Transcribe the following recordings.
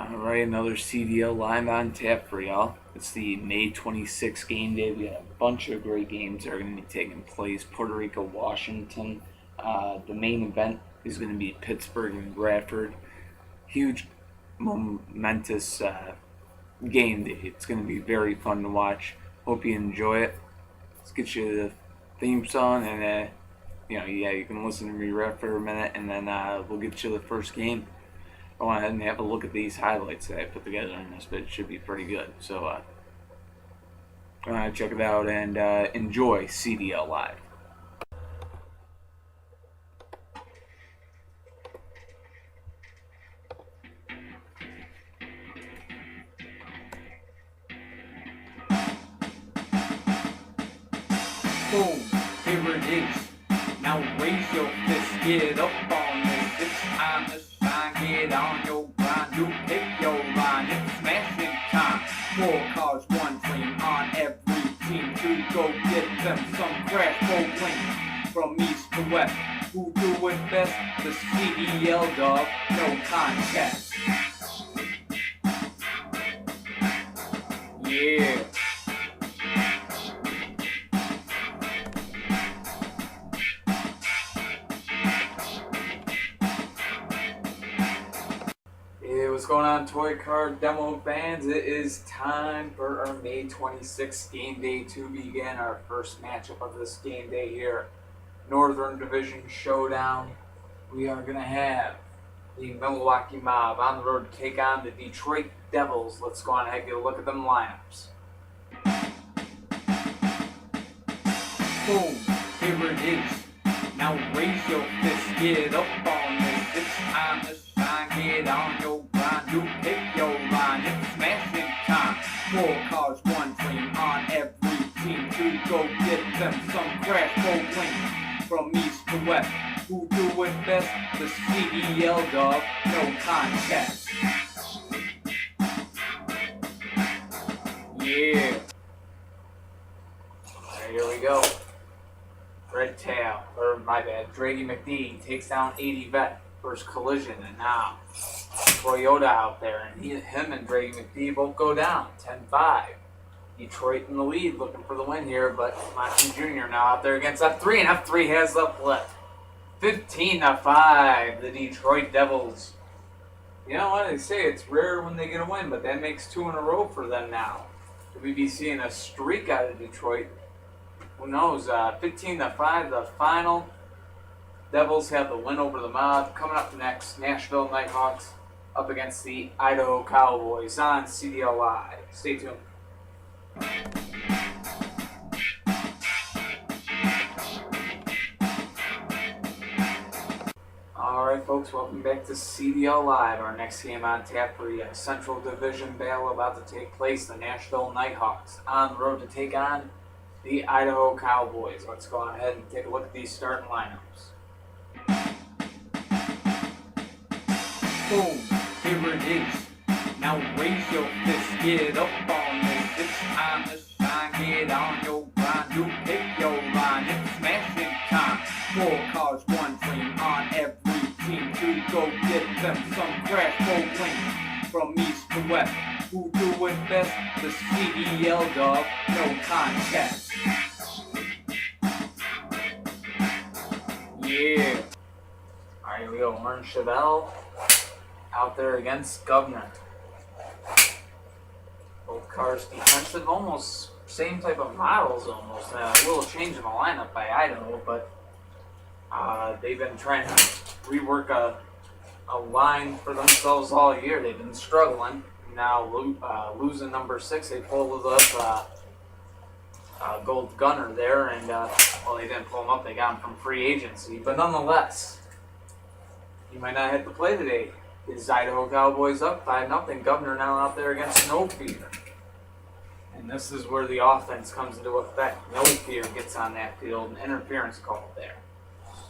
Alright, another CDL live on tap for y'all. It's the May 26th game day. We got a bunch of great games that are going to be taking place. Puerto Rico, Washington. The main event is going to be Pittsburgh and Bradford. Huge, momentous game day. It's going to be very fun to watch. Hope you enjoy it. Let's get you the theme song, and you can listen to me rap for a minute, and then we'll get you the first game. Go ahead and have a look at these highlights that I put together on this, but it should be pretty good. So go ahead, check it out, and enjoy CDL Live. Boom, here it is. Now raise your fist, get up on this. It's time to shine, get on your grind. You pick your line, it's smashing time. 4 cars, 1 dream on every team to go get them some crash bowling. From east to west, who do it best? The CDL dog, no contest. Yeah. What's going on, Toy Card Demo fans? It is time for our May 26th game day to begin our first matchup of this game day here. Northern Division Showdown. We are going to have the Milwaukee Mob on the road to take on the Detroit Devils. Let's go on ahead and get a look at them lineups. Boom, here it is. Now raise your fist, get up on this. It's time to shine, get on your grind. You pick your line, it's smashing time. 4 cars, 1 dream on every team to go get them some crash bowling. From east to west, who do it best? The CDL dog, no contest. Yeah. Here we go. Red Tail, or my bad, Draggy McD takes down 80 Vet. First collision, and now Toyota out there, and him and Draggy McD both go down, 10-5. Detroit in the lead, looking for the win here, but Monty Jr. now out there against F3, and F3 has left. 15-5, the Detroit Devils. You know what, they say it's rare when they get a win, but that makes 2 in a row for them now. Could we be seeing a streak out of Detroit? Who knows? 15-5, the final. Devils have the win over the Mob. Coming up next, Nashville Nighthawks up against the Idaho Cowboys on CDL Live. Stay tuned. Alright folks, welcome back to CDL Live. Our next game on tap for the Central Division battle about to take place. The Nashville Nighthawks on the road to take on the Idaho Cowboys. Let's go on ahead and take a look at these starting lineups. Boom, here it is. Now raise your fist, get up on this. It's time to shine, get on your grind. You pick your line, it's smashing time. 4 cars, 1 dream on every team to go get them some crash bowling. From east to west, who do it best? The CDL dog, no contest. Yeah. Alright, here we go. Orange Chevelle out there against Governor. Both cars defensive, almost same type of models almost. A little change in the lineup by Idaho, but they've been trying to rework a line for themselves all year. They've been struggling. Now losing number 6, they pulled up Gold Gunner there, and well, they didn't pull him up. They got him from free agency, but nonetheless, he might not have to play today. His Idaho Cowboys up 5-0. Governor now out there against No Fear. And this is where the offense comes into effect. No Fear gets on that field, and interference called there.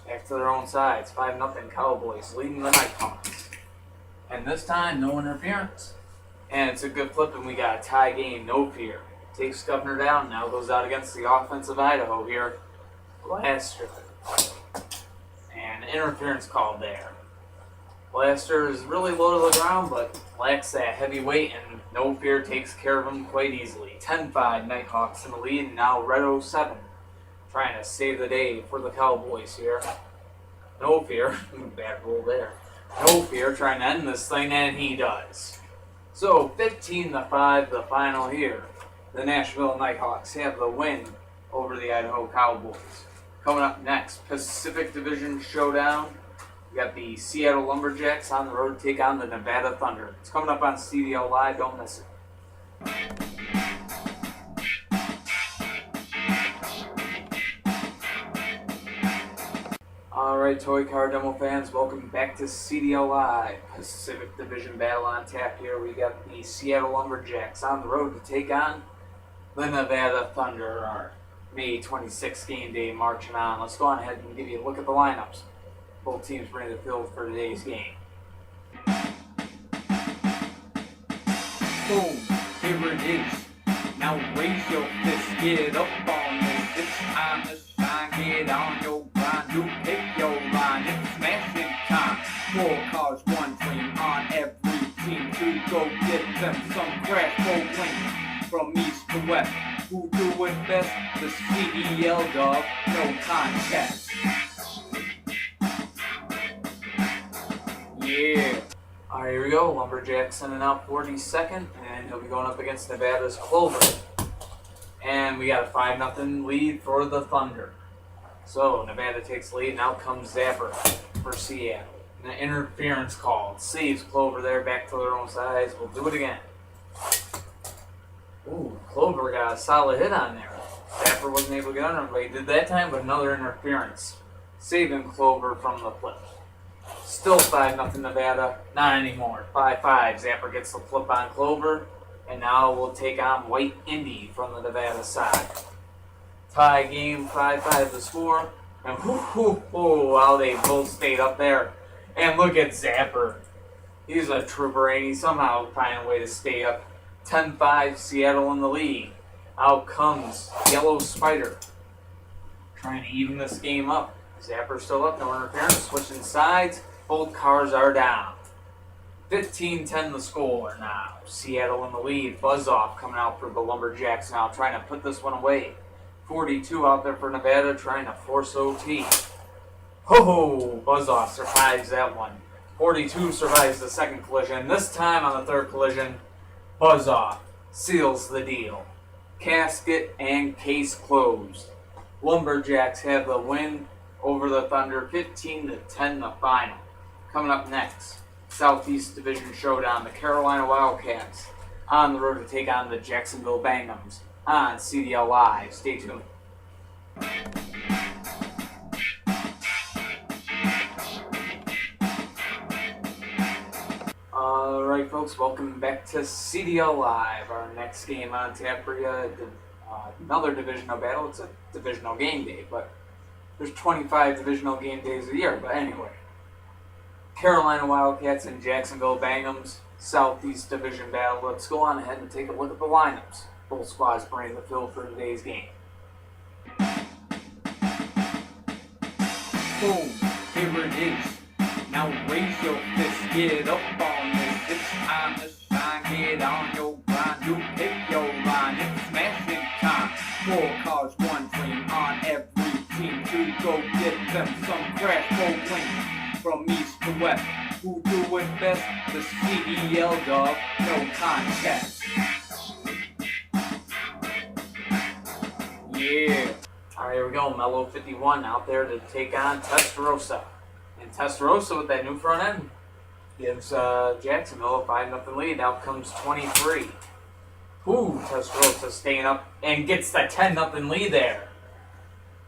Back to their own sides. 5-0 Cowboys leading the Nighthawks. And this time, no interference. And it's a good flip, and we got a tie game. No Fear takes Governor down, now goes out against the offense of Idaho here last year. And interference called there. Blaster is really low to the ground, but lacks that heavy weight, and No Fear takes care of him quite easily. 10-5, Nighthawks in the lead, and now Red 07 trying to save the day for the Cowboys here. No Fear, bad roll there. No Fear trying to end this thing, and he does. So 15-5, the final here. The Nashville Nighthawks have the win over the Idaho Cowboys. Coming up next, Pacific Division Showdown. We got the Seattle Lumberjacks on the road to take on the Nevada Thunder. It's coming up on CDL Live. Don't miss it. Alright, Toy Car Demo fans, welcome back to CDL Live. Pacific Division battle on tap here. We got the Seattle Lumberjacks on the road to take on the Nevada Thunder. Our May 26th game day marching on. Let's go on ahead and give you a look at the lineups. Both teams bring the field for today's game. Boom, here it is. Now raise your fist, get up on this. It's time to shine, get on your grind. You pick your line, it's smashing time. 4 cars, 1 dream on every team to go get them some crash bowling. From east to west, who do it best? The CDL dog, no contest. Yeah. Alright, here we go. Lumberjacks sending out 42nd, and he'll be going up against Nevada's Clover. And we got a 5-0 lead for the Thunder. So Nevada takes the lead, now comes Zapper for Seattle. And an interference call. Saves Clover there, back to their own sides. We'll do it again. Ooh, Clover got a solid hit on there. Zapper wasn't able to get under him, but he did that time, but another interference. Saving Clover from the flip. Still 5-0 Nevada. Not anymore. 5-5. Zapper gets the flip on Clover. And now we'll take on White Indy from the Nevada side. Tie game, 5-5 the score. And wow, they both stayed up there. And look at Zapper. He's a trooper, and he somehow find a way to stay up. 10-5, Seattle in the lead. Out comes Yellow Spider. Trying to even this game up. Zapper's still up, no interference. Switching sides. Both cars are down. 15-10 the score now. Seattle in the lead. Buzz off coming out for the Lumberjacks now, trying to put this one away. 42 out there for Nevada, trying to force OT. Ho! Buzz off survives that one. 42 survives the second collision. This time on the third collision, Buzz off seals the deal. Casket and case closed. Lumberjacks have the win over the Thunder, 15-10 the final. Coming up next, Southeast Division Showdown, the Carolina Wildcats on the road to take on the Jacksonville Bangums on CDL Live. Stay tuned. Alright folks, welcome back to CDL Live. Our next game on tap for you, another divisional battle. It's a divisional game day, but there's 25 divisional game days a year. But anyway, Carolina Wildcats and Jacksonville Bangums, Southeast Division battle. Let's go on ahead and take a look at the lineups. Both squads bring the field for today's game. Boom, here it is. Now raise your fist, get up on this. It's time to shine, get on your grind. You pick your line, it's smashing time. 4 cars, 1 dream on every team to go get them some crash bowling. From east to west, who do it best? The CDL dog, no contest. Yeah. Alright, here we go. Mellow 51 out there to take on Testarossa. And Testarossa with that new front end gives Jacksonville a 5-0 lead. Out comes 23. Ooh, Testarossa staying up and gets the 10-0 lead there.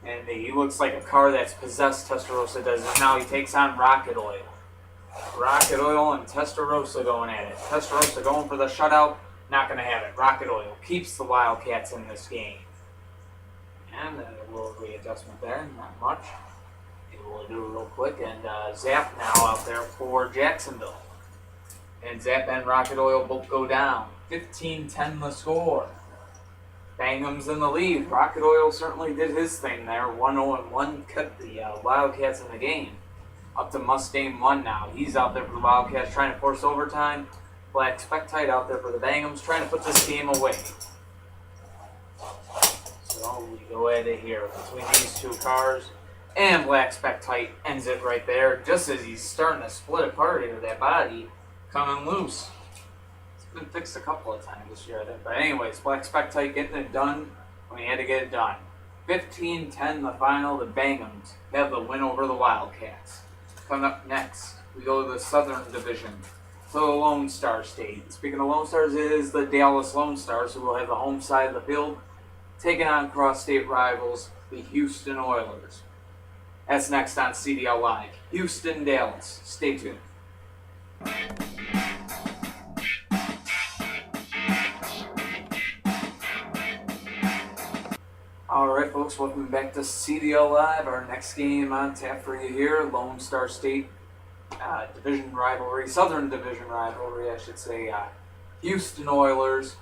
And he looks like a car that's possessed, Testarossa does. And now he takes on Rocket Oil. Rocket Oil and Testarossa going at it. Testarossa going for the shutout. Not going to have it. Rocket Oil keeps the Wildcats in this game. And a little readjustment there. Not much. We'll do it real quick. And Zap now out there for Jacksonville. And Zap and Rocket Oil both go down. 15-10 the score. Bangums in the lead. Rocket Oil certainly did his thing there. 1-0-1 kept the Wildcats in the game. up to Mustang 1 now. He's out there for the Wildcats trying to force overtime. Black Spectite out there for the Bangums trying to put this game away. So we go at it here between these two cars. And Black Spectite ends it right there just as he's starting to split apart here. That body coming loose. It's been fixed a couple of times this year, I think. But anyways, Black Spectite getting it done when he had to get it done. 15-10 the final. The Bangums have the win over the Wildcats. Coming up next, we go to the Southern Division. To the Lone Star State. Speaking of Lone Stars, it is the Dallas Lone Stars who will have the home side of the field, taking on cross-state rivals, the Houston Oilers. That's next on CDL Live. Houston, Dallas. Stay tuned. Alright folks, welcome back to CDL Live. Our next game on tap for you here, Lone Star State division rivalry, Southern Division rivalry, I should say. Houston Oilers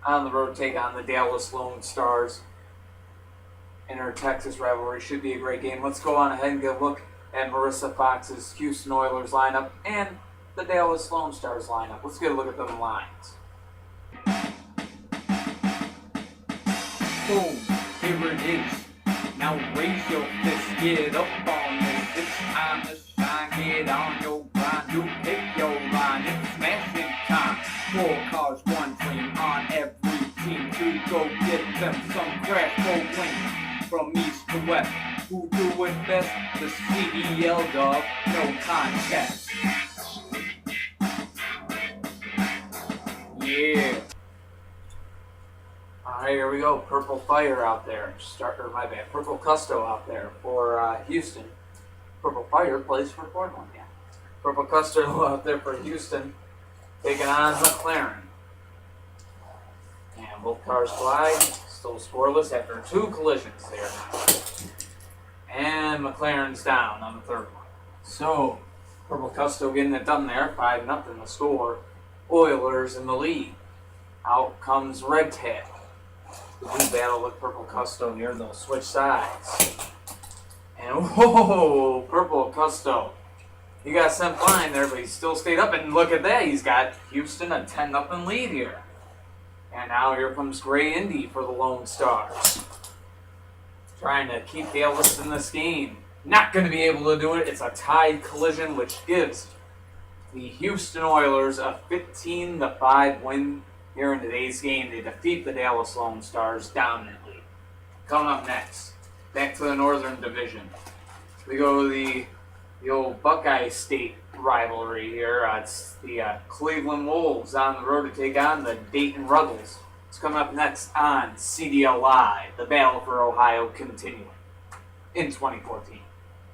on the road take on the Dallas Lone Stars. In our Texas rivalry, should be a great game. Let's go on ahead and get a look at Marissa Fox's Houston Oilers lineup and the Dallas Lone Stars lineup. Let's get a look at them lines. Boom, here it is. Now raise your fist, get up on this. It's time to shine, get on your grind. You pick your line, it's smashing time. 4 cars, 1 dream on every team to go get them some crash go win. From east to west, who do it best? The CDL dog, no contest. Yeah. Alright, here we go. Purple Fire out there. Purple Custo out there for Houston. Purple Fire plays for Portland, yeah. Purple Custo out there for Houston, taking on McLaren. And both cars fly, still scoreless after 2 collisions there. And McLaren's down on the 3rd one. So, Purple Custo getting it done there, 5-0 the score. Oilers in the lead. Out comes Red Tail. The blue battle with Purple Custo here, they'll switch sides. And whoa, Purple Custo. He got sent flying there, but he still stayed up. And look at that, he's got Houston a 10-0 lead here. And now here comes Gray Indy for the Lone Stars. Trying to keep Dallas in this game. Not going to be able to do it. It's a tied collision, which gives the Houston Oilers a 15-5 win here in today's game. They defeat the Dallas Lone Stars dominantly. Coming up next, back to the Northern Division. We go to the old Buckeye State rivalry here. It's the Cleveland Wolves on the road to take on the Dayton Rebels. It's coming up next on CDL Live. The battle for Ohio continuing in 2014.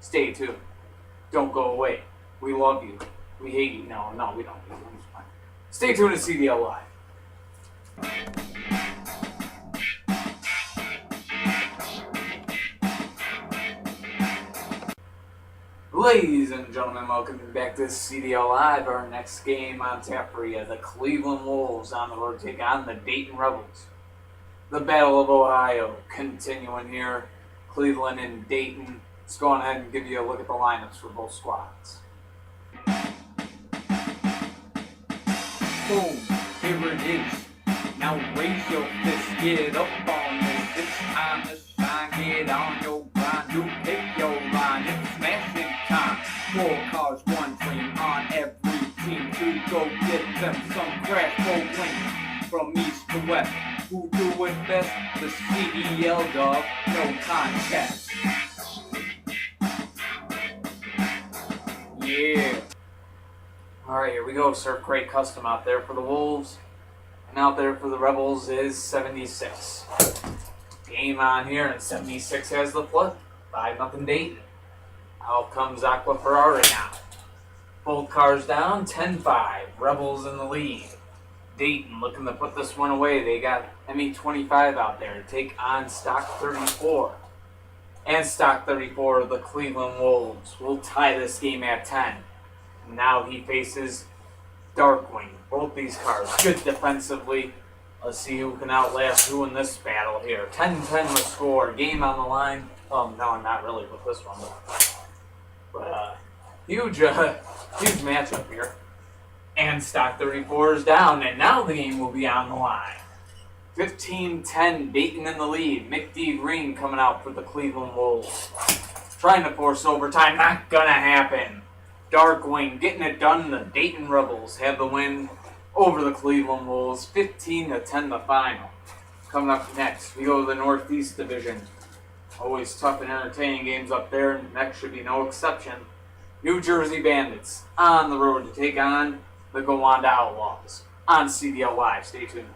Stay tuned. Don't go away. We love you. We hate you. No, we don't. Stay tuned to CDL Live. Ladies and gentlemen, welcome back to CDL Live. Our next game on tap for you, the Cleveland Wolves on the road to take on the Dayton Rebels. The Battle of Ohio continuing here. Cleveland and Dayton. Let's go on ahead and give you a look at the lineups for both squads. Boom, here it is. Now raise your fist, get up on this. It's time to shine, get on your grind. You pick your line, it's smashing time. 4 cars, 1 dream on every team to go get them some crash go win. From east to west, who do it best? The CDL dog, no contest. Yeah. Alright, here we go. Surf Crate Custom out there for the Wolves. And out there for the Rebels is 76. Game on here, and 76 has the flip. 5-0 Dayton. Out comes Aqua Ferrari now. Both cars down, 10-5. Rebels in the lead. Dayton looking to put this one away. They got ME25 out there to take on Stock 34. And Stock 34, the Cleveland Wolves, will tie this game at 10. Now he faces Darkwing. Both these cars good defensively. Let's see who can outlast who in this battle here. 10-10 the score. Game on the line. Oh, no, not really with this one. But Huge matchup here. And stock 34 is down, and now the game will be on the line. 15-10, Dayton in the lead. McD Green coming out for the Cleveland Wolves. Trying to force overtime, not gonna happen. Darkwing getting it done. The Dayton Rebels have the win over the Cleveland Wolves, 15-10 the final. Coming up next, we go to the Northeast Division. Always tough and entertaining games up there, and next should be no exception. New Jersey Bandits on the road to take on the Gowanda Outlaws on CDL Live. Stay tuned.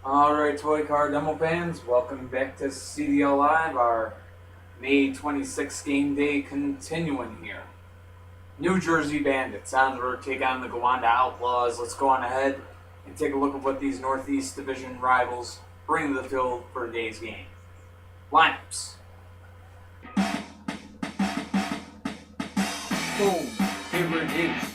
Alright, Toy Car Demo fans, welcome back to CDL Live, our May 26th game day continuing here. New Jersey Bandits on the road to take on the Gowanda Outlaws. Let's go on ahead and take a look at what these Northeast Division rivals bring to the field for today's game. Lineups. Boom, here it is.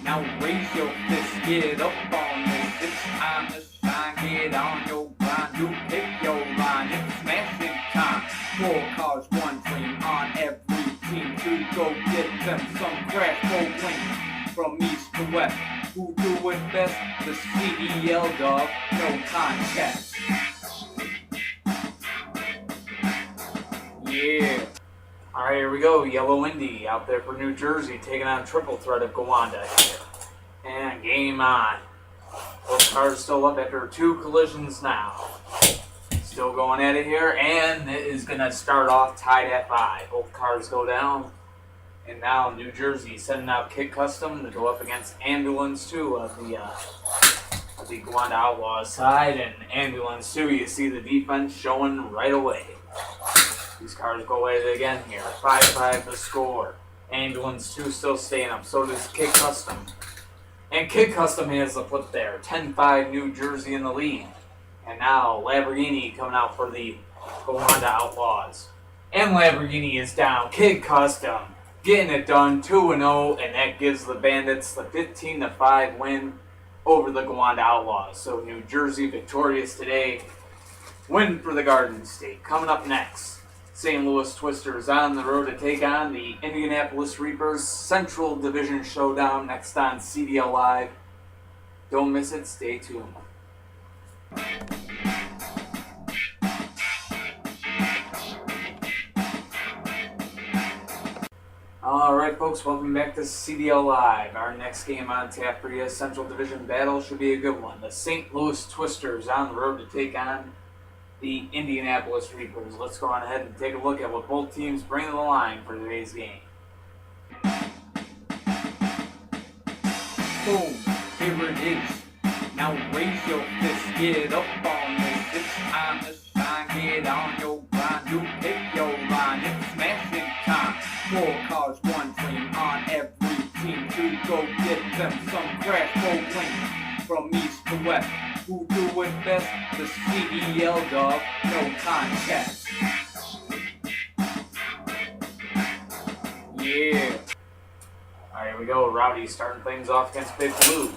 Now raise your fist, get up on this. It's time to shine, get on your grind. You pick your line, it's smashing time. 4 cars, 1 dream on every team to go get them some crash gold win. From east to west, who do it best? The CDL dog, no contest. Yeah. Alright, here we go. Yellow Indy out there for New Jersey, taking on triple threat of Gowanda here. And game on. Both cars still up after 2 collisions now. Still going at it here, and it is going to start off tied at 5. Both cars go down. And now New Jersey sending out Kit Custom to go up against Ambulance 2 of the Gowanda Outlaws side. And Ambulance 2, you see the defense showing right away. These cars go at it again here. 5-5 the score. Ambulance 2 still staying up. So does Kit Custom. And Kit Custom has the foot there. 10-5 New Jersey in the lead. And now Lamborghini coming out for the Gowanda Outlaws. And Lamborghini is down. Kit Custom getting it done. 2-0. And that gives the Bandits the 15-5 win over the Gowanda Outlaws. So New Jersey victorious today. Win for the Garden State. Coming up next, St. Louis Twisters on the road to take on the Indianapolis Reapers. Central Division Showdown next on CDL Live. Don't miss it. Stay tuned. Alright folks, welcome back to CDL Live. Our next game on tap for you, Central Division battle, should be a good one. The St. Louis Twisters on the road to take on the Indianapolis Reapers. Let's go on ahead and take a look at what both teams bring to the line for today's game. Boom, here it is. Now raise your fist, get up on this. It's time to shine, get on your grind. You pick your line, it's smashing time. 4 cars, 1 dream on every team to go get them some crash gold win. From east to west, who do it best? The CDL dog, no contest. Yeah. Alright, here we go. Rowdy starting things off against Big Blue.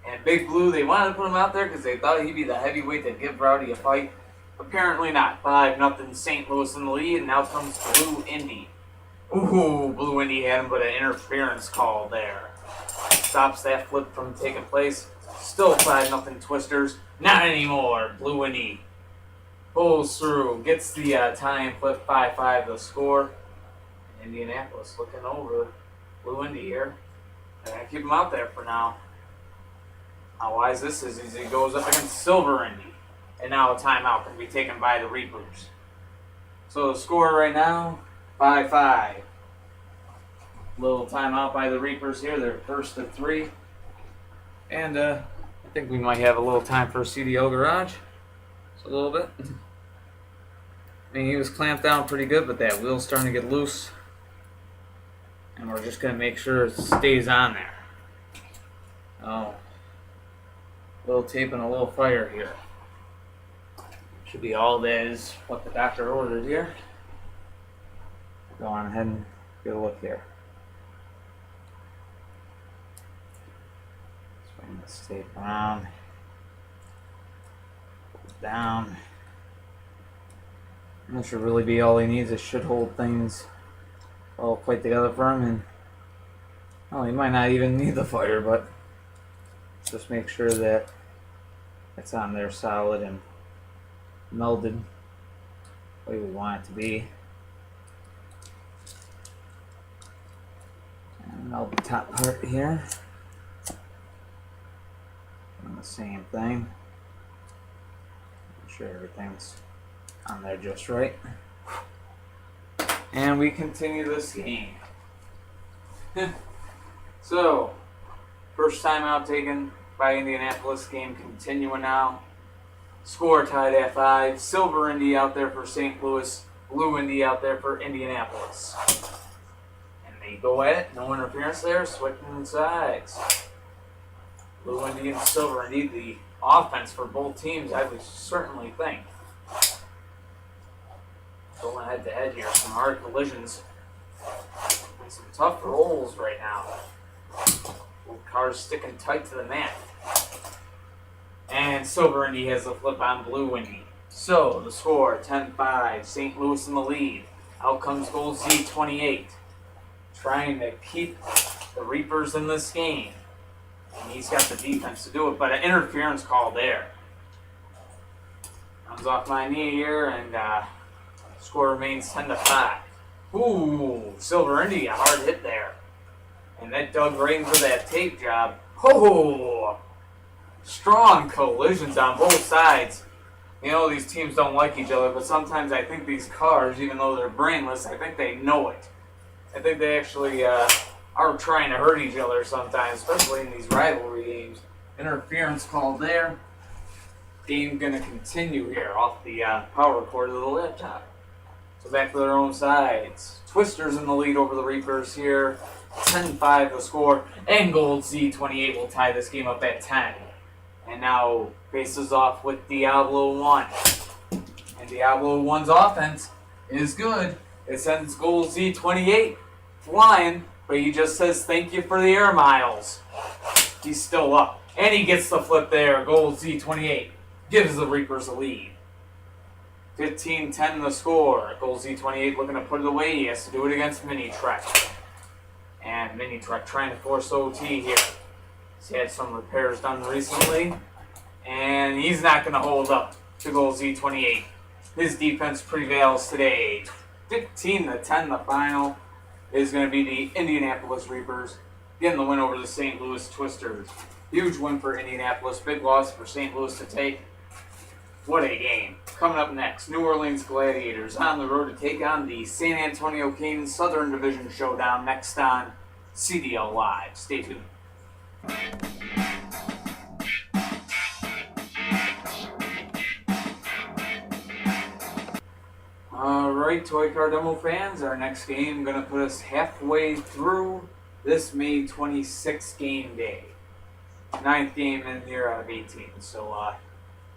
And Big Blue, they wanted to put him out there because they thought he'd be the heavyweight that give Rowdy a fight. Apparently not. 5-0 St. Louis in the lead, and now comes Blue Indy. Ooh, Blue Indy had him, but an interference call there. Stops that flip from taking place. Still 5-0 Twisters. Not anymore. Blue Indy pulls through. Gets the tie and flip. 5-5 the score. Indianapolis looking over Blue Indy here. They're going to keep him out there for now. How wise this is he goes up against Silver Indy. And now a timeout can be taken by the Reapers. So the score right now, 5-5. Little timeout by the Reapers here. They're first to 3. And I think we might have a little time for a CDL Garage. Just a little bit. I mean, he was clamped down pretty good, but that wheel's starting to get loose. And we're just going to make sure it stays on there. Oh. A little tape and a little fire here. Should be all that is what the doctor ordered here. Go on ahead and get a look here. Let's bring this tape around. down. That should really be all he needs. It should hold things all quite together for him. And well, he might not even need the fire, but just make sure that it's on there solid and melded the way we want it to be. And meld the top part here. And the same thing. Make sure everything's on there just right. And we continue this game. So, first time out taken by Indianapolis, game continuing now. Score tied at 5. Silver Indy out there for St. Louis. Blue Indy out there for Indianapolis. And they go at it. No interference there. Switching sides. Blue Indy and Silver Indy. The offense for both teams, I would certainly think. Going head to head here. Some hard collisions. And some tough rolls right now. Both cars sticking tight to the mat. And Silver Indy has the flip on Blue Indy. So, the score, 10-5, St. Louis in the lead. Out comes Gold Z28. Trying to keep the Reapers in this game. And he's got the defense to do it, but an interference call there. Comes off my knee here, and score remains 10-5. Ooh, Silver Indy, a hard hit there. And that dug right into that tape job. Oh! Strong collisions on both sides. You know, these teams don't like each other, but sometimes I think these cars, even though they're brainless, I think they know it. I think they actually are trying to hurt each other sometimes, especially in these rivalry games. Interference call there. Game going to continue here off the power cord of the laptop. So back to their own sides. Twisters in the lead over the Reapers here. 10-5 the score. And Gold Z28 will tie this game up at 10. And now faces off with Diablo 1. And Diablo 1's offense is good. It sends Gold Z28 flying, but he just says thank you for the air miles. He's still up. And he gets the flip there. Gold Z28 gives the Reapers a lead. 15-10 the score. Gold Z28 looking to put it away. He has to do it against Mini Trek. And Mini Trek trying to force OT here. He's had some repairs done recently, and he's not going to hold up to Gold Z28. His defense prevails today. 15-10 the final is going to be the Indianapolis Reapers getting the win over the St. Louis Twisters. Huge win for Indianapolis, big loss for St. Louis to take. What a game. Coming up next, New Orleans Gladiators on the road to take on the San Antonio Kings Southern Division Showdown next on CDL Live. Stay tuned. Alright, Toy Car Demo fans, our next game going to put us halfway through this May 26th game day. 9th game in the year out of 18, so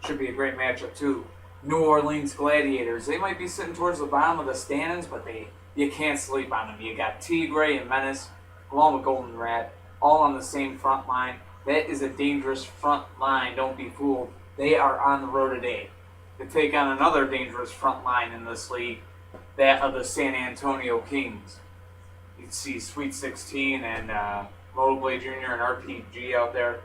should be a great matchup too. New Orleans Gladiators, they might be sitting towards the bottom of the standings, but you can't sleep on them. You got Tigre and Menace, along with Golden Rat, all on the same front line. That is a dangerous front line. Don't be fooled. They are on the road today to take on another dangerous front line in this league, that of the San Antonio Kings. You can see Sweet 16 and Motoblade Jr. and RPG out there.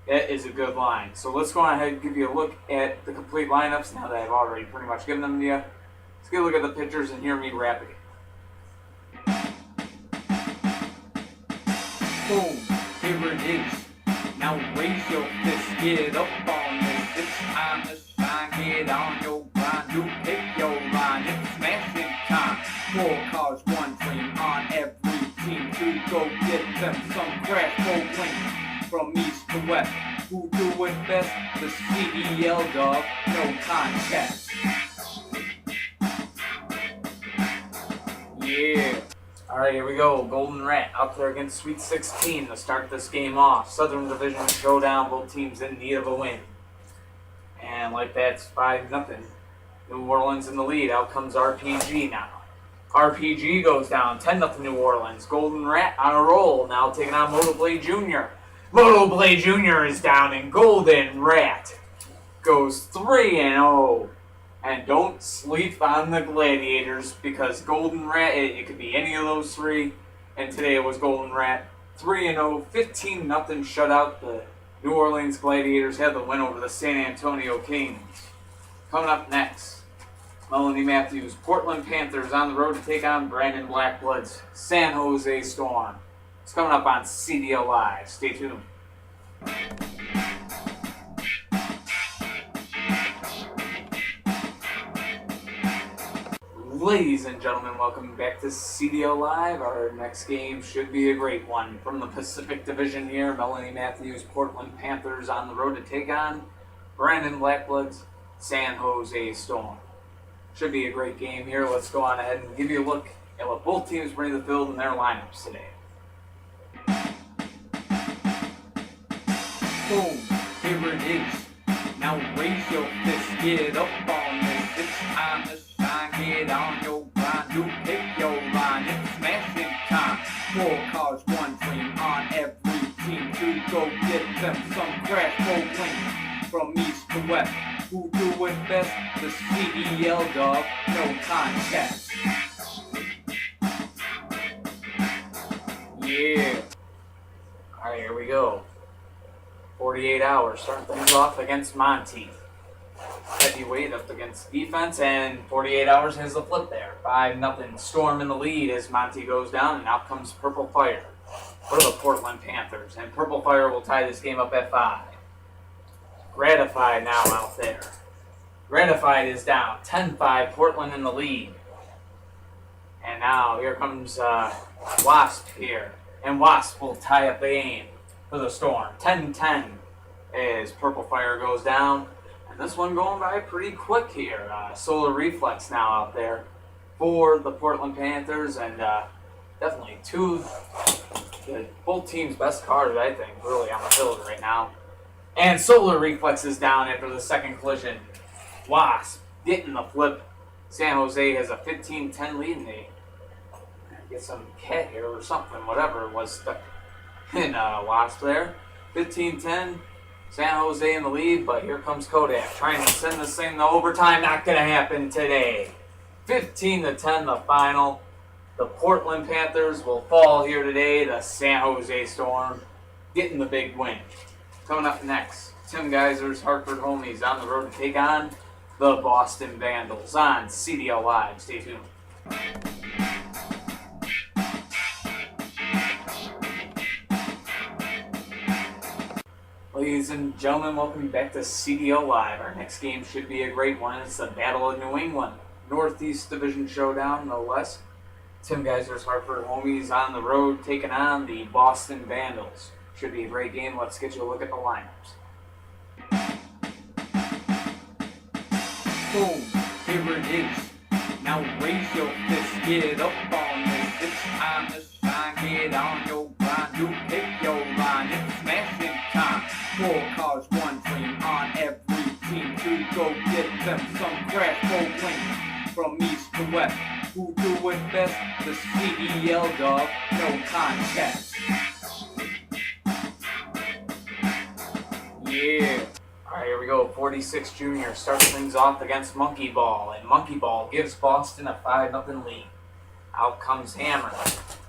That is a good line. So let's go ahead and give you a look at the complete lineups now that I've already pretty much given them to you. Let's get a look at the pictures and hear me rap it. Boom, here it is. Now raise your fist, get up on this. It's time to shine, get on your grind. You pick your line, it's smashing time. 4 cars, 1 dream on every team to go get them some crash for wins. From east to west, who do it best? The CDL dog, no contest. Yeah. Alright, here we go. Golden Rat out there against Sweet 16 to start this game off. Southern Division Showdown, both teams in need of a win. And like that's 5-0. New Orleans in the lead. Out comes RPG now. RPG goes down 10-0 New Orleans. Golden Rat on a roll, now taking on Motoblade Jr. Motoblade Jr. is down, and Golden Rat goes 3-0. And don't sleep on the Gladiators, because Golden Rat, it could be any of those three. And today it was Golden Rat. 3-0, 15-0 shutout. The New Orleans Gladiators had the win over the San Antonio Kings. Coming up next, Melanie Matthews, Portland Panthers on the road to take on Brandon Blackblood's San Jose Storm. It's coming up on CDL Live. Stay tuned. Ladies and gentlemen, welcome back to CDL Live. Our next game should be a great one. From the Pacific Division here, Melanie Matthews, Portland Panthers on the road to take on Brandon Blackblood's San Jose Storm. Should be a great game here. Let's go on ahead and give you a look at what both teams bring to the field in their lineups today. Boom, here it is. Now raise your fist, get up on this. It's time to shine, get on your grind. You pick your line, it's smashing time. 4 cars, 1 dream on every team to go get them some crash for wins. From east to west, who do it best? The CDL dog, no contest. Yeah. Alright, here we go. 48 hours, starting things off against Monty. Heavyweight up against defense, and 48 hours has the flip there. 5-0 Storm in the lead as Monty goes down, and out comes Purple Fire for the Portland Panthers. And Purple Fire will tie this game up at 5. Gratified now out there. Gratified is down, 10-5, Portland in the lead. And now here comes Wasp here. And Wasp will tie up the game for the Storm. 10-10 as Purple Fire goes down. And this one going by pretty quick here. Solar Reflex now out there for the Portland Panthers. And definitely both teams' best cars, I think, really on the field right now. And Solar Reflex is down after the second collision. Wasp getting the flip. San Jose has a 15-10 lead, and they get some cat here or something, whatever it was stuck in Wasp there. 15-10, San Jose in the lead, but here comes Kodak trying to send this thing to overtime. Not going to happen today. 15-10 the final. The Portland Panthers will fall here today. The San Jose Storm getting the big win. Coming up next, Tim Geiser's Hartford homies on the road to take on the Boston Vandals on CDL Live. Stay tuned. Ladies and gentlemen, welcome back to CDL Live. Our next game should be a great one. It's the Battle of New England. Northeast Division Showdown, no less. Tim Geiser's Hartford homies on the road taking on the Boston Vandals. Should be a great game. Let's get you a look at the lineups. Boom, here it is. Now raise your fist, get up on this. It's time to shine, get on your grind. You pick your line, it's smashing time. 4 cars, 1 dream on every team to go get them some crash for wins. From east to west, who do it best? The CDL dog, no contest. Yeah. Alright, here we go. 46 Junior starts things off against Monkey Ball, and Monkey Ball gives Boston a 5-0 lead. Out comes Hammer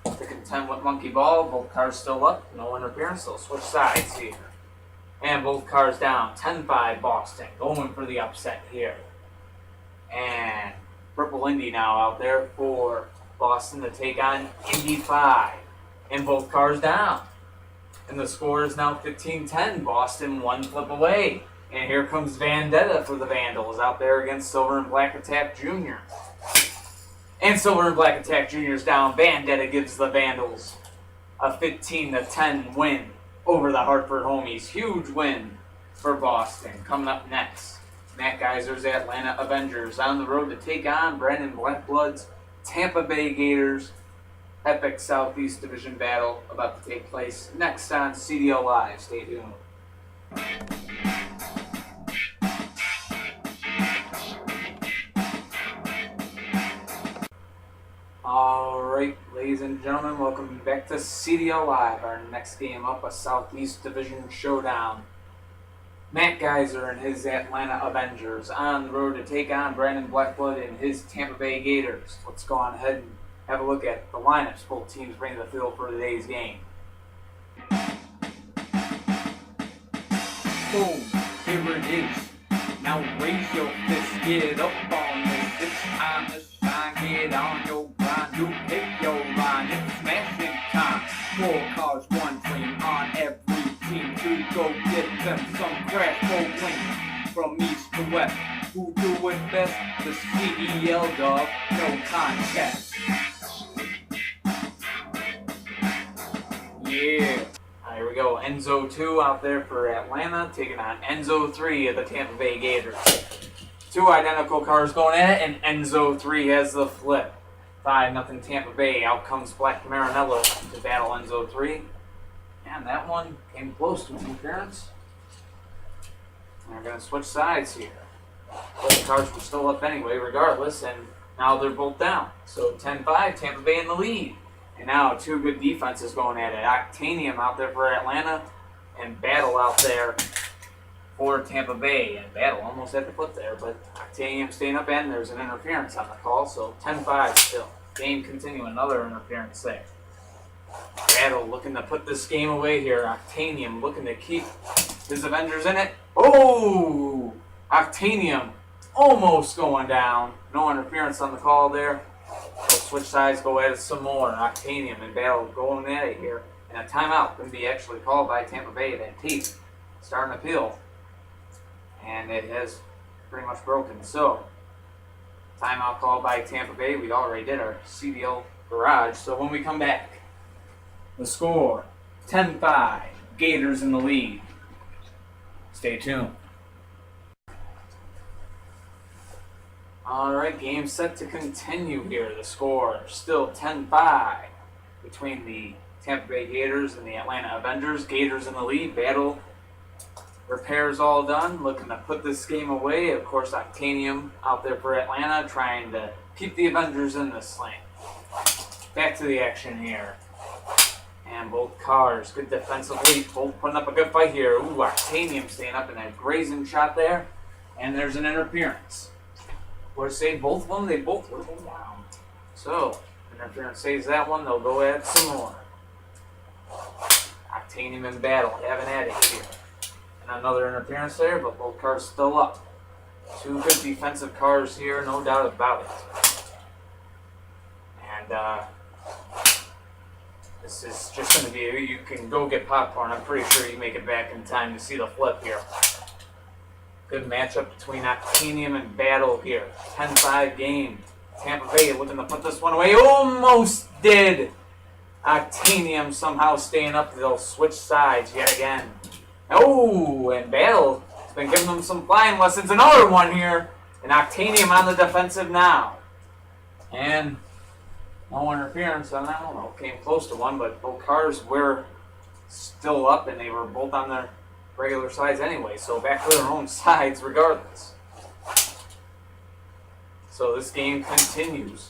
to contend with Monkey Ball. Both cars still up, no interference. They'll switch sides here. And both cars down. 10-5 Boston, going for the upset here. And Purple Indy now out there for Boston to take on Indy 5. And both cars down. And the score is now 15-10. Boston 1 flip away. And here comes Vendetta for the Vandals out there against Silver and Black Attack Jr. And Silver and Black Attack Jr. is down. Vendetta gives the Vandals a 15-10 win over the Hartford homies. Huge win for Boston. Coming up next, Matt Geiser's Atlanta Avengers on the road to take on Brandon Blackblood's Tampa Bay Gators. Epic Southeast Division battle about to take place next on CDL Live. Stay tuned. Alright, ladies and gentlemen, welcome back to CDL Live. Our next game up, a Southeast Division showdown. Matt Geiser and his Atlanta Avengers on the road to take on Brandon Blackblood and his Tampa Bay Gators. Let's go on ahead and have a look at the lineups both teams bring to the field for today's game. Boom, here it is. Now raise your fist, get up on this. It's time to shine, get on your grind. You pick your line, it's smashing time. 4 cars, 1 dream on every team to go get them some crash gold wins. From east to west, who do it best? The CDL dog, no contest. Yeah. Here we go. Enzo 2 out there for Atlanta, taking on Enzo 3 of the Tampa Bay Gators. 2 identical cars going at it, and Enzo 3 has the flip. 5-0 Tampa Bay. Out comes Black Marinello to battle Enzo 3. And that one came close to an interference. And they're going to switch sides here. Both cars were still up anyway, regardless, and now they're both down. So 10-5, Tampa Bay in the lead. And now 2 good defenses going at it. Octanium out there for Atlanta, and Battle out there for Tampa Bay. And Battle almost had the flip there, but Octanium staying up, and there's an interference on the call, so 10-5 still. Game continuing, another interference there. Battle looking to put this game away here. Octanium looking to keep his Avengers in it. Oh! Octanium almost going down. No interference on the call there. We'll switch sides, go at it some more. Octanium and Battle going at it here. And a timeout going to be actually called by Tampa Bay. That tape starting to peel. And it has pretty much broken. So, timeout called by Tampa Bay. We already did our CDL garage. So when we come back, the score, 10-5. Gators in the lead. Stay tuned. Alright, game set to continue here. The score still 10-5 between the Tampa Bay Gators and the Atlanta Avengers. Gators in the lead. Battle repairs all done. Looking to put this game away. Of course, Octanium out there for Atlanta trying to keep the Avengers in this lane. Back to the action here. And both cars, good defensive lead. Both putting up a good fight here. Ooh, Octanium staying up in a grazing shot there. And there's an interference. Or say both of them, they both were down. So, interference saves that one, they'll go at some more. Octanium in Battle, having at it here. And another interference there, but both cars still up. 2 good defensive cars here, no doubt about it. And this is just going to be, you can go get popcorn. I'm pretty sure you make it back in time to see the flip here. Good matchup between Octanium and Battle here. 10-5 game. Tampa Bay looking to put this one away. Almost did. Octanium somehow staying up. They'll switch sides yet again. Oh, and Battle has been giving them some flying lessons. Another one here. And Octanium on the defensive now. And no interference on that one. Well, came close to one, but both cars were still up, and they were both on their regular sides anyway, so back to their own sides regardless. So this game continues.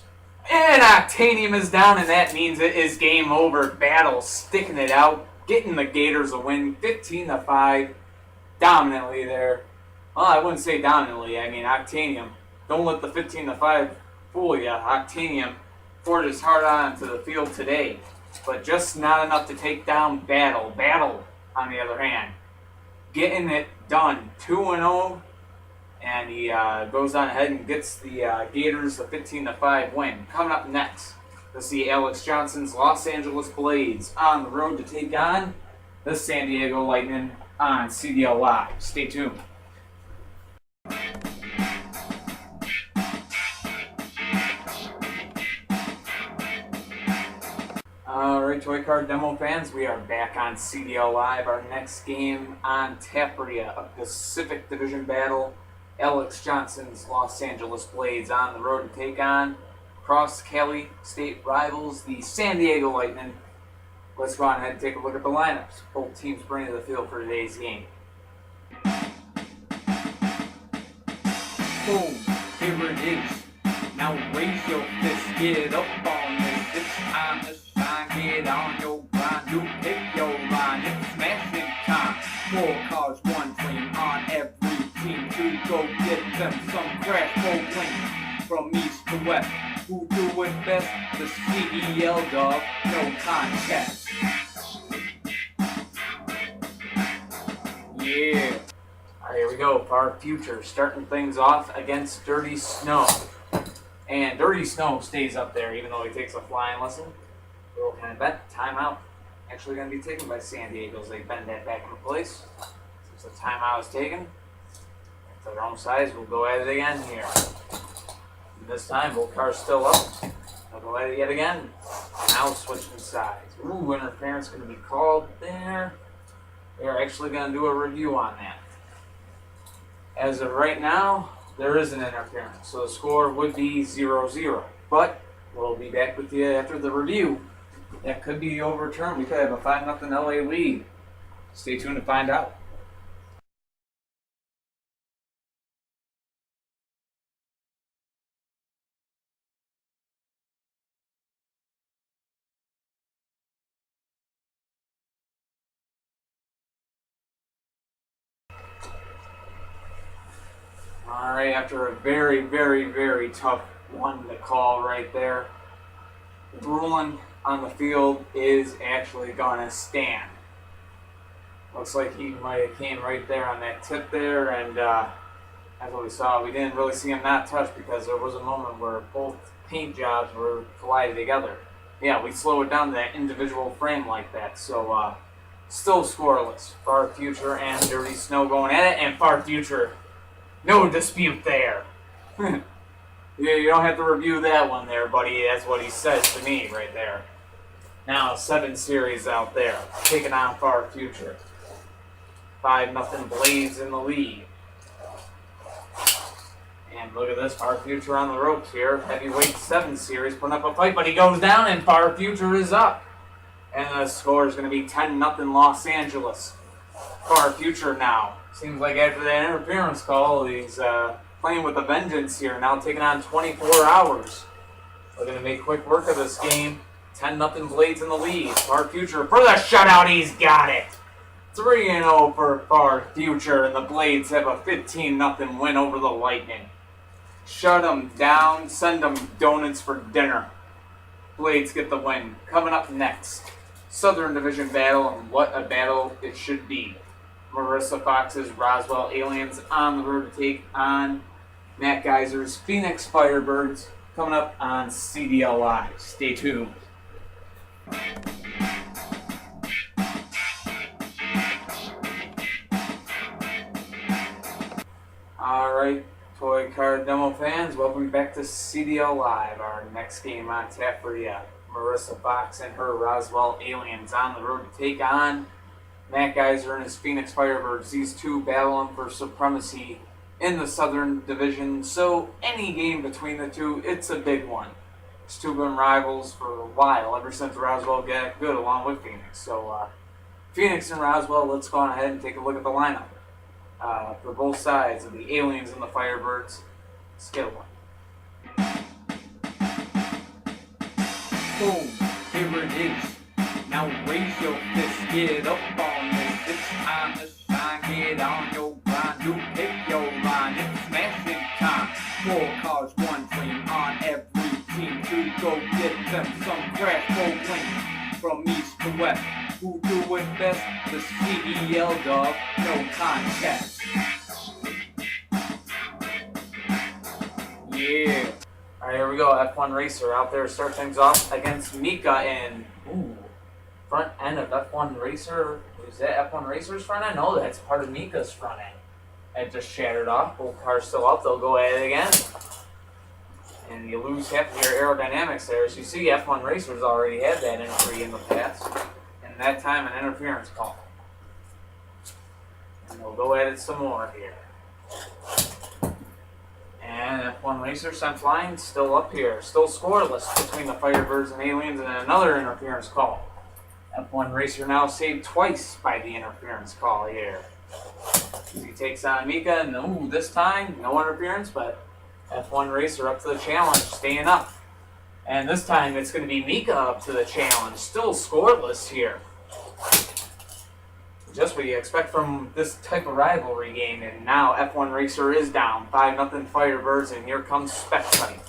And Octanium is down, and that means it is game over. Battle sticking it out, getting the Gators a win, 15-5, dominantly there. Well, I wouldn't say dominantly. I mean, Octanium, don't let the 15-5 fool you. Octanium poured his heart on to the field today, but just not enough to take down Battle. Battle, on the other hand, getting it done, 2-0, and he goes on ahead and gets the Gators a 15-5 win. Coming up next, to see Alex Johnson's Los Angeles Blades on the road to take on the San Diego Lightning on CDL Live. Stay tuned. Alright, Toy Card Demo fans, we are back on CDL Live. Our next game on Tapria, a Pacific Division battle. Alex Johnson's Los Angeles Blades on the road to take on Cross Cali State rivals, the San Diego Lightning. Let's go on ahead and take a look at the lineups both teams bring to the field for today's game. Boom, here it is. Now raise your fist, get up on this. It's time to shine, get on your grind. You pick your line, it's smashing time. 4 cars, 1 dream on them some crack bowling from east to west. Who do it best? The CDL dog, no contest. Yeah. All right, here we go. Far future, starting things off against Dirty Snow. And Dirty Snow stays up there, even though he takes a flying lesson. Little kind of bet, timeout. Actually going to be taken by San Diego's. They bend that back into place. Since the timeout is taken, to their own size, we'll go at it again here. And this time, both cars still up. They'll go at it yet again. Now switching sides. Ooh, interference going to be called there. They're actually going to do a review on that. As of right now, there is an interference, so the score would be 0-0. But we'll be back with you after the review. That could be overturned. We could have a 5-0 LA lead. Stay tuned to find out. All right, after a very, very, very tough one to call right there, the ruling on the field is actually going to stand. Looks like he might have came right there on that tip there, and that's what we saw. We didn't really see him not touch because there was a moment where both paint jobs were collided together. Yeah, we slow it down to that individual frame like that, so still scoreless. Far Future and Dirty Snow going at it, and Far Future, no dispute there. Yeah, you don't have to review that one there, buddy. That's what he says to me right there. Now, 7 series out there, taking on Far Future. 5-0 Blades in the lead. And look at this, Far Future on the ropes here. Heavyweight 7 series, putting up a fight, but he goes down and Far Future is up. And the score is going to be 10-0 Los Angeles. Far Future now. Seems like after that interference call, he's playing with a vengeance here, now taking on 24 hours. We're going to make quick work of this game. 10-0 Blades in the lead. Far Future for the shutout, he's got it. 3-0 for Far Future, and the Blades have a 15-0 win over the Lightning. Shut them down, send them donuts for dinner. Blades get the win. Coming up next, Southern Division battle, and what a battle it should be. Marissa Fox's Roswell Aliens on the road to take on Matt Geiser's Phoenix Firebirds, coming up on CDL Live. Stay tuned. Alright, Toy Card Demo fans, welcome back to CDL Live. Our next game on tap for you. Marissa Fox and her Roswell Aliens on the road to take on Matt Geiser and his Phoenix Firebirds. These two battling for supremacy in the Southern Division. So any game between the two, it's a big one. These two have been rivals for a while, ever since Roswell got good along with Phoenix. So Phoenix and Roswell, let's go on ahead and take a look at the lineup. For both sides of the Aliens and the Firebirds. Let's get one. Boom, here it is. Now raise your fist, get up on this. It's time to shine, get on your grind. You pick your line, it's smashing time. 4 cars, 1 dream on every team. To go get them some crack bowling from east to west. Who do it best? The CDL dog, no contest. Yeah. Alright, here we go. F1 Racer out there to start things off against Mika and front end of F1 Racer. Is that F1 Racer's front end? No, that's part of Mika's front end. It just shattered off. Both cars still up. They'll go at it again. And you lose half of your aerodynamics there. As you see, F1 Racers already had that entry in the past. And that time, an interference call. And they'll go at it some more here. And F1 Racer sent flying, still up here. Still scoreless between the Firebirds and Aliens, and another interference call. F1 Racer now saved twice by the interference call here. He takes on Mika, and ooh, this time, no interference, but F1 Racer up to the challenge, staying up. And this time, it's going to be Mika up to the challenge, still scoreless here. just what you expect from this type of rivalry game. And now F1 Racer is down 5-0 Firebirds, and here comes Spectite.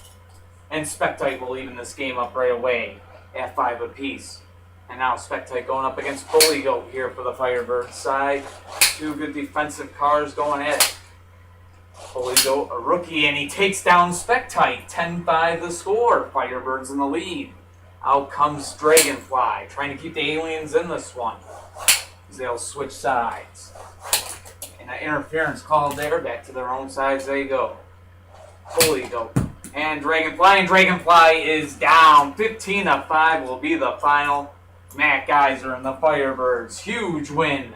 And Spectite will even this game up right away at 5 apiece. And now Spectite going up against Bully Goat here for the Firebirds side. Two good defensive cars going at it. Bully Goat, a rookie, and he takes down Spectite. 10-5 the score. Firebirds in the lead. Out comes Dragonfly, trying to keep the aliens in this one. They'll switch sides. And an interference call there. Back to their own sides they go. Bully Goat. And Dragonfly is down. 15-5 will be the final. Matt Geyser and the Firebirds. Huge win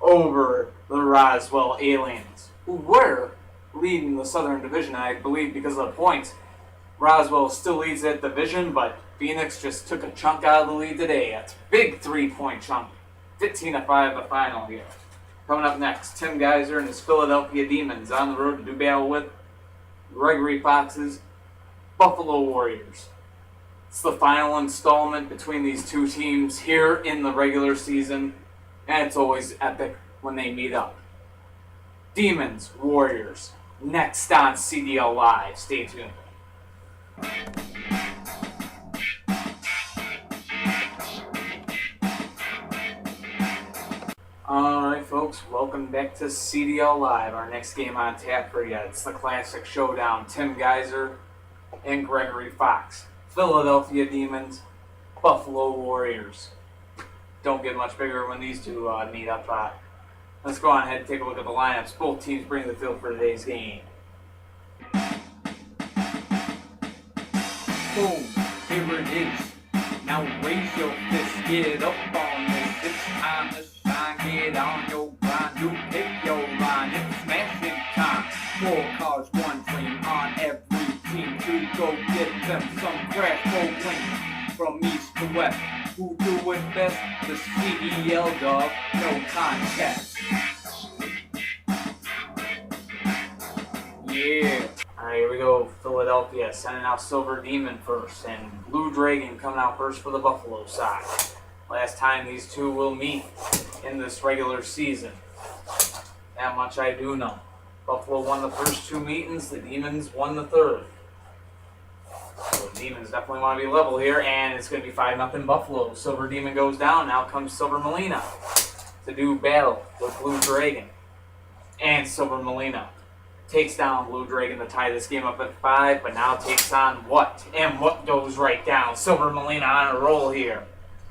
over the Roswell Aliens, who were leading the Southern Division, I believe, because of the points. Roswell still leads that division, but Phoenix just took a chunk out of the lead today. That's a big 3-point chunk. 15-5 the final here. Coming up next, Tim Geyser and his Philadelphia Demons on the road to do battle with Gregory Fox's Buffalo Warriors. It's the final installment between these two teams here in the regular season, and it's always epic when they meet up. Demons, Warriors, next on CDL Live. Stay tuned. Alright folks, welcome back to CDL Live. Our next game on tap for you. It's the classic showdown. Tim Geyser and Gregory Fox. Philadelphia Demons, Buffalo Warriors. Don't get much bigger when these two meet up. Let's go on ahead and take a look at the lineups. Both teams bring to the field for today's game. Boom, here it is. Now raise your fist, get up on this. It's time to shine, get on your grind. You pick your line, it's smashing time. 4 cars, 1 dream on every team to go get them some crash for win. From east to west, who do it best? The CDL dog, no contest. Yeah. Alright, here we go. Philadelphia sending out Silver Demon first, and Blue Dragon coming out first for the Buffalo side. Last time these two will meet in this regular season. That much I do know. Buffalo won the first 2 meetings, the Demons won the third. So the Demons definitely want to be level here, and it's going to be 5-0 Buffalo. Silver Demon goes down, now comes Silver Melina to do battle with Blue Dragon. And Silver Melina takes down Blue Dragon to tie this game up at 5, but now takes on what? And what goes right down? Silver Melina on a roll here.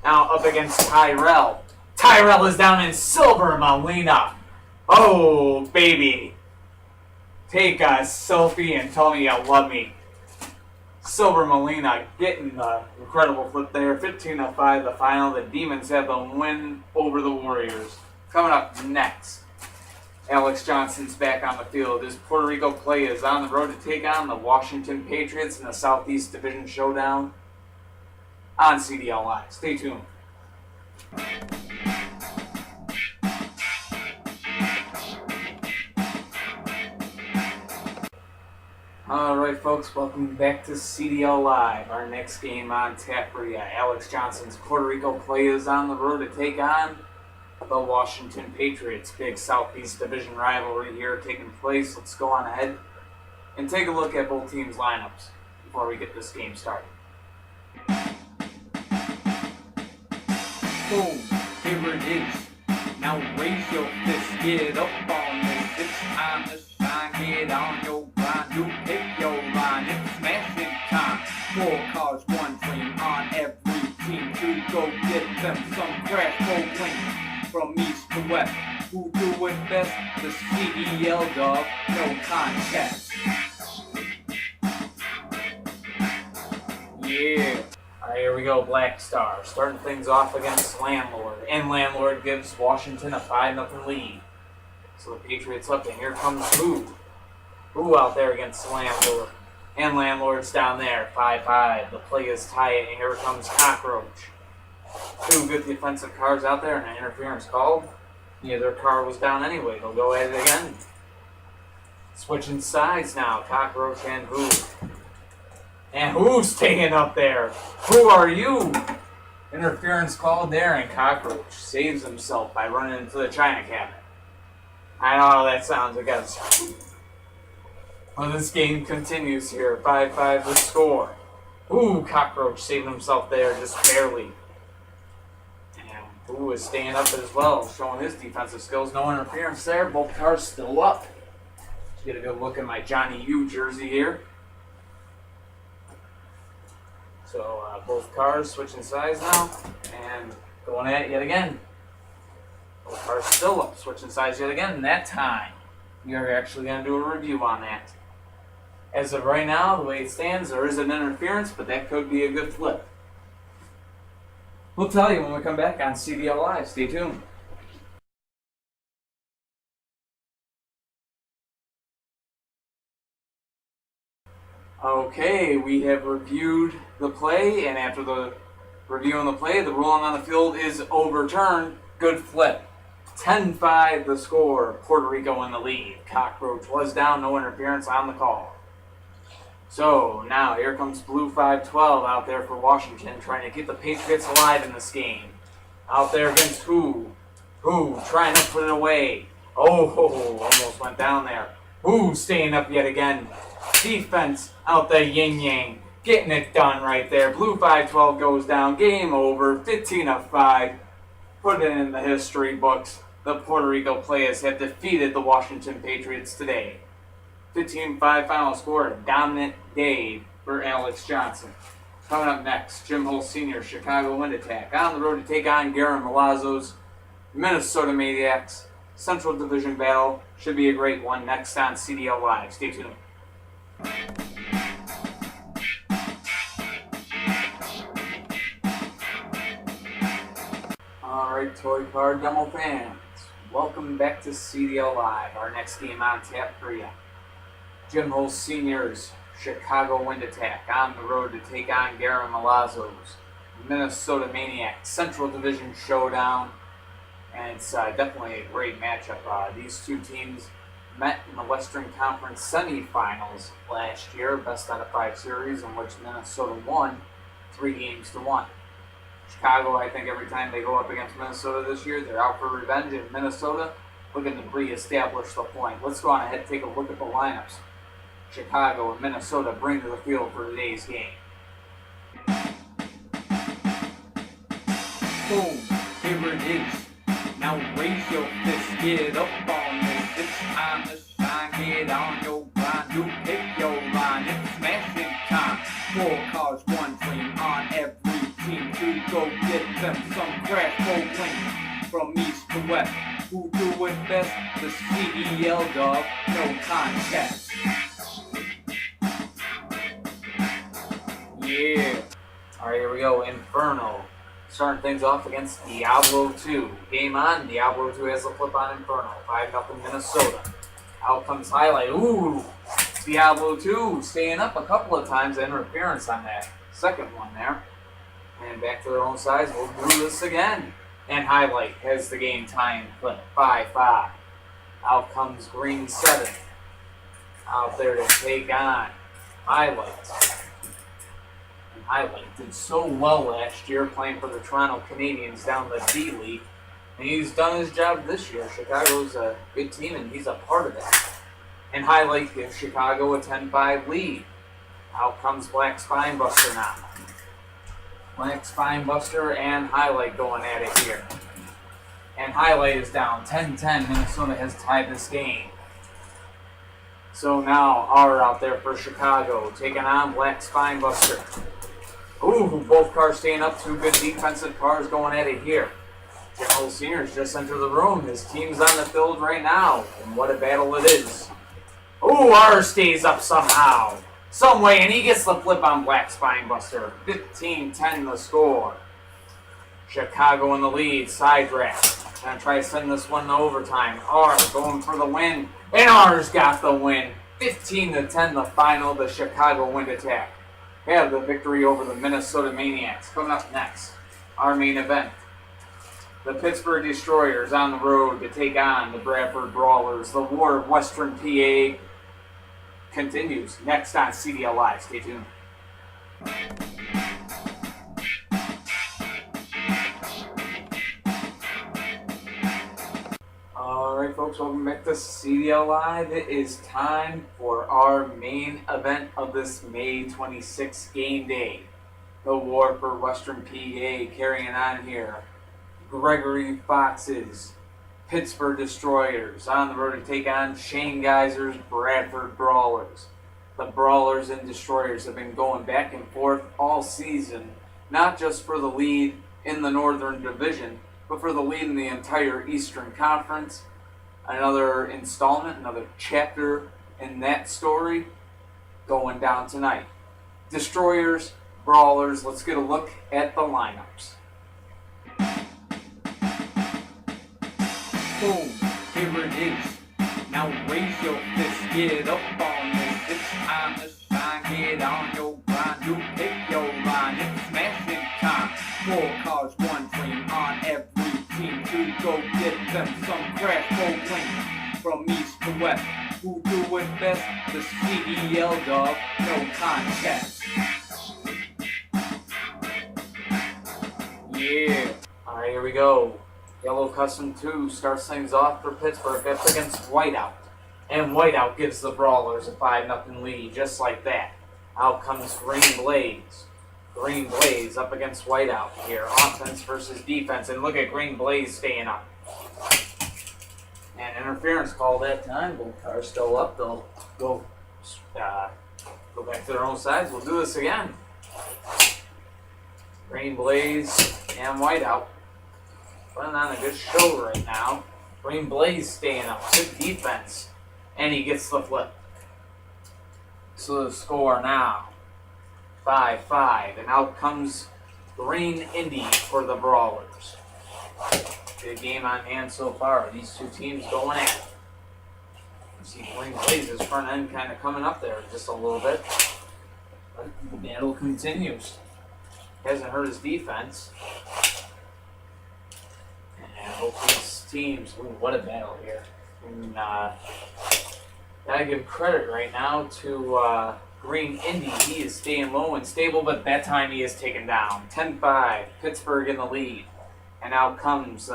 Now up against Tyrell. Tyrell is down in Silver Melina. Oh, baby. Take a selfie and tell me you love me. Silver Melina getting the incredible flip there. 15-5 the final. The Demons have the win over the Warriors. Coming up next, Alex Johnson's back on the field. His Puerto Rico Playas on the road to take on the Washington Patriots in the Southeast Division Showdown on CDL Live. Stay tuned. Alright folks, welcome back to CDL Live. Our next game on tap for you. Alex Johnson's Puerto Rico Playas on the road to take on the Washington Patriots. Big Southeast Division rivalry here taking place. Let's go on ahead and take a look at both teams' lineups before we get this game started. Boom, here it is. Now raise your fist, get up on this. It's time to shine, get on your grind. You pick your line, it's smashing time. 4 cars, 1 dream on every team to go get them some crash for win. From east to west, who do it best? The CDL dog, no contest. Yeah. Alright, here we go, Black Star. Starting things off against Landlord. And Landlord gives Washington a 5-0 lead. So the Patriots up, and here comes Boo. Boo out there against Landlord. And Landlord's down there, 5-5. The Playas tie it, and here comes Cockroach. 2 good defensive cars out there, and an interference called. Neither car was down anyway. They'll go at it again. Switching sides now, Cockroach and Boo. And who's staying up there? Who are you? Interference called there, and Cockroach saves himself by running into the china cabinet. I know how that sounds, I guess. Well, this game continues here. 5-5 the score. Ooh, Cockroach saving himself there just barely. And Ooh is staying up as well, showing his defensive skills. No interference there. Both cars still up. Let's get a good look at my Johnny U jersey here. So both cars switching sides now and going at it yet again. Both cars still up, switching sides yet again. And that time, we are actually going to do a review on that. As of right now, the way it stands, there is an interference, but that could be a good flip. We'll tell you when we come back on CDL Live. Stay tuned. Okay, we have reviewed the play, and after the review on the play, the ruling on the field is overturned. Good flip. 10-5 the score. Puerto Rico in the lead. Cockroach was down, no interference on the call. So now here comes Blue 512 out there for Washington, trying to keep the Patriots alive in this game. Out there against who? Who trying to put it away. Oh, almost went down there. Who staying up yet again. Defense out there, yin yang, getting it done right there. Blue 512 goes down. Game over. 15-5. Put it in the history books. The Puerto Rico Playas have defeated the Washington Patriots today. 15-5 final score. A dominant day for Alex Johnson. Coming up next, Jim Hull Sr., Chicago Wind Attack. On the road to take on Garen Malazzo's Minnesota Maniacs. Central Division battle. Should be a great one. Next on CDL Live. Stay tuned. Alright, Toy Car Demo fans. Welcome back to CDL Live. Our next game on tap for you. Jim Hull Sr.'s Chicago Wind Attack on the road to take on Garen Malazzo's Minnesota Maniacs. Central Division showdown. And it's definitely a great matchup. These two teams met in the Western Conference semifinals last year, best out of 5 series, in which Minnesota won 3-1. Chicago, I think every time they go up against Minnesota this year, they're out for revenge, and Minnesota looking to re-establish the point. Let's go on ahead and take a look at the lineups Chicago and Minnesota bring to the field for today's game. Boom, here it is. Now raise your fist, get up on this. It's time to shine, get on your grind. You pick your line, it's smashing time. 4 cars, 1 dream on every team to go get them some crash for wins. From east to west, who do it best? The CDL dog, no contest. Yeah. Alright, here we go. Inferno. Starting things off against Diablo 2. Game on. Diablo 2 has a flip on Inferno. 5-0 Minnesota. Out comes Highlight. Ooh. Diablo 2 staying up a couple of times. Interference on that second one there. And back to their own sides. We'll do this again. And Highlight has the game tying flip. 5-5. Out comes Green 7. Out there to take on Highlight. Highlight did so well last year playing for the Toronto Canadiens down the D League. And he's done his job this year. Chicago's a good team and he's a part of that. And Highlight gives Chicago a 10-5 lead. Out comes Black Spinebuster now. Black Spinebuster and Highlight going at it here. And Highlight is down 10-10. Minnesota has tied this game. So now R out there for Chicago taking on Black Spinebuster. Ooh, both cars staying up. 2 good defensive cars going at it here. Jim Hull Sr.'s just entered the room. His team's on the field right now. And what a battle it is. Ooh, R stays up somehow. Some way, and he gets the flip on Black Spinebuster. 15-10 the score. Chicago in the lead. Side draft. Gonna try to send this one to overtime. R going for the win. And R's got the win. 15-10 the final. The Chicago Wind Attack have the victory over the Minnesota Maniacs. Coming up next, our main event. The Pittsburgh Destroyers on the road to take on the Bradford Brawlers. The War of Western PA continues next on CDL Live. Stay tuned. folks, welcome back to CDL Live. It is time for our main event of this May 26th game day. The war for Western PA carrying on here. Gregory Fox's Pittsburgh Destroyers on the road to take on Shane Geyser's Bradford Brawlers. The Brawlers and Destroyers have been going back and forth all season, not just for the lead in the Northern Division, but for the lead in the entire Eastern Conference. Another installment, another chapter in that story going down tonight. Destroyers, Brawlers, let's get a look at the lineups. Boom, here it is. Now raise your fist, get up on this. It's time to shine, get on your grind. You pick your line, it's smashing time. 4 cars, 1 dream on every team to go get them some crash gold wins. From east to west, who do it best? The CDL dog, no contest. Yeah. Alright, here we go. Yellow Custom 2 starts things off for Pittsburgh up against Whiteout. And Whiteout gives the Brawlers a 5-0 lead, just like that. Out comes Green Blaze. Green Blaze up against Whiteout here. Offense versus defense. And look at Green Blaze staying up. And interference call that time. Both cars still up. They'll go back to their own sides. We'll do this again. Green Blaze and Whiteout putting on a good show right now. Green Blaze staying up. Good defense. And he gets the flip. So the score now, 5-5. And out comes Green Indy for the Brawlers. Good game on hand so far. These two teams going at it. You see Green Blaze's front end kind of coming up there just a little bit. But the battle continues. Hasn't hurt his defense. And both these teams, ooh, what a battle here. And, gotta give credit right now to Green Indy. He is staying low and stable, but that time he is taken down. 10-5, Pittsburgh in the lead. And out comes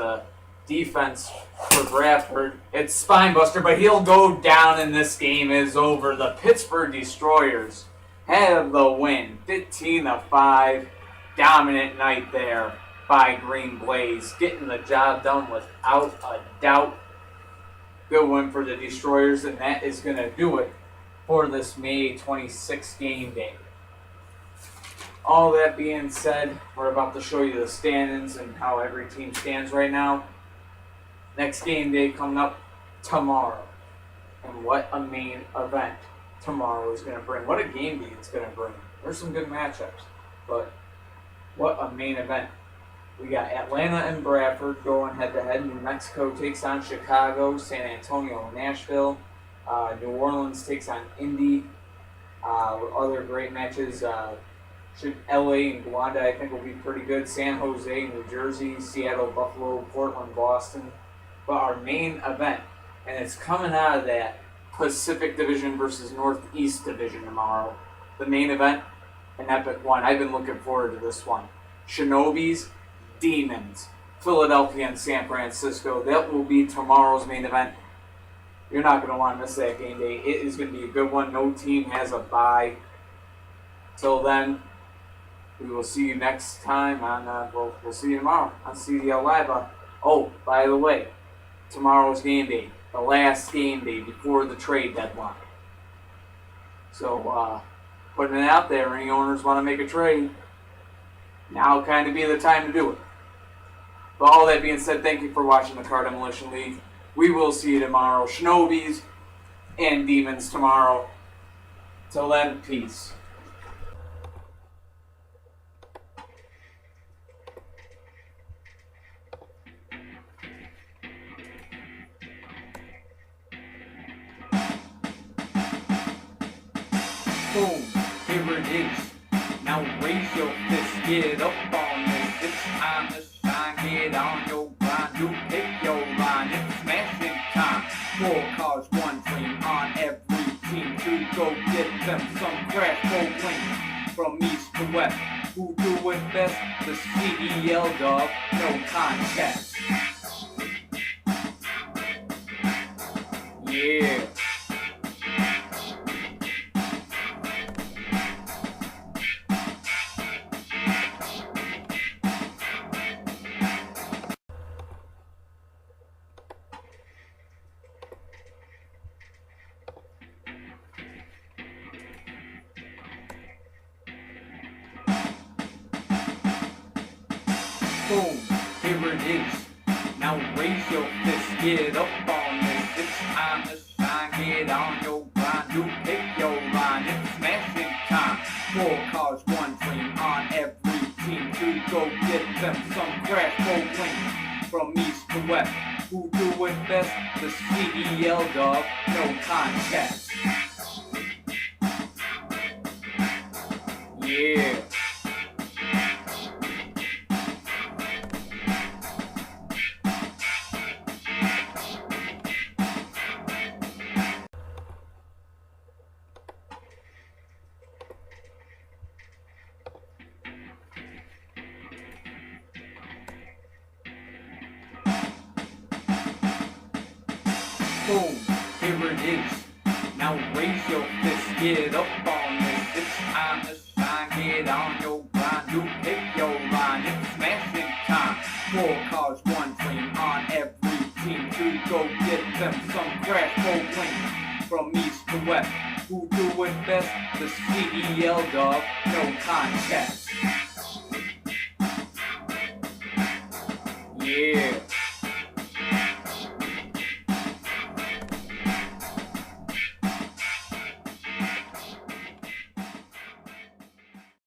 defense for Bradford. It's Spinebuster, but he'll go down and this game is over. The Pittsburgh Destroyers have the win. 15-5. Dominant night there by Green Blaze. Getting the job done without a doubt. Good win for the Destroyers, and that is going to do it for this May 26th game day. All that being said, we're about to show you the standings and how every team stands right now. Next game day coming up tomorrow. And what a main event tomorrow is going to bring. What a game day it's going to bring. There's some good matchups, but what a main event. We got Atlanta and Bradford going head-to-head. New Mexico takes on Chicago. San Antonio and Nashville. New Orleans takes on Indy. Other great matches. LA and Gowanda, I think, will be pretty good. San Jose, New Jersey, Seattle, Buffalo, Portland, Boston. But our main event, and it's coming out of that Pacific Division versus Northeast Division tomorrow. The main event, an epic one. I've been looking forward to this one. Shinobis, Demons, Philadelphia and San Francisco. That will be tomorrow's main event. You're not going to want to miss that game day. It is going to be a good one. No team has a bye. Till then, we will see you next time on, we'll see you tomorrow on CDL Live. Oh, by the way, tomorrow's game day, the last game day before the trade deadline. So, putting it out there, any owners want to make a trade, now kind of be the time to do it. But all that being said, thank you for watching the Car Demolition League. We will see you tomorrow. Shinobis and Demons tomorrow. Till then, peace. Boom, here it is. Now raise your fist, get up on this. It's time to shine, get on your grind. You pick your line, it's smashing time. 4 cars, 1 dream on every team to go get them some crash gold wins. From east to west, who do it best? The CDL dog, no contest. Yeah. Boom, here it is. Now raise your fist, get up on this. It's time to shine, get on your grind. You pick your line, it's smashing time. 4 cars, 1 dream on every team to go get them some crash bowling. From east to west, who do it best? The CDL dog, no contest. Yeah. Boom, here it is. Now raise your fist, get up on this. It's time to shine, get on your grind. You pick your line, it's smashing time. 4 cars, 1 dream on every team to go get them some crash bowling. From east to west, who do it best? The CDL dog, no contest. Yeah.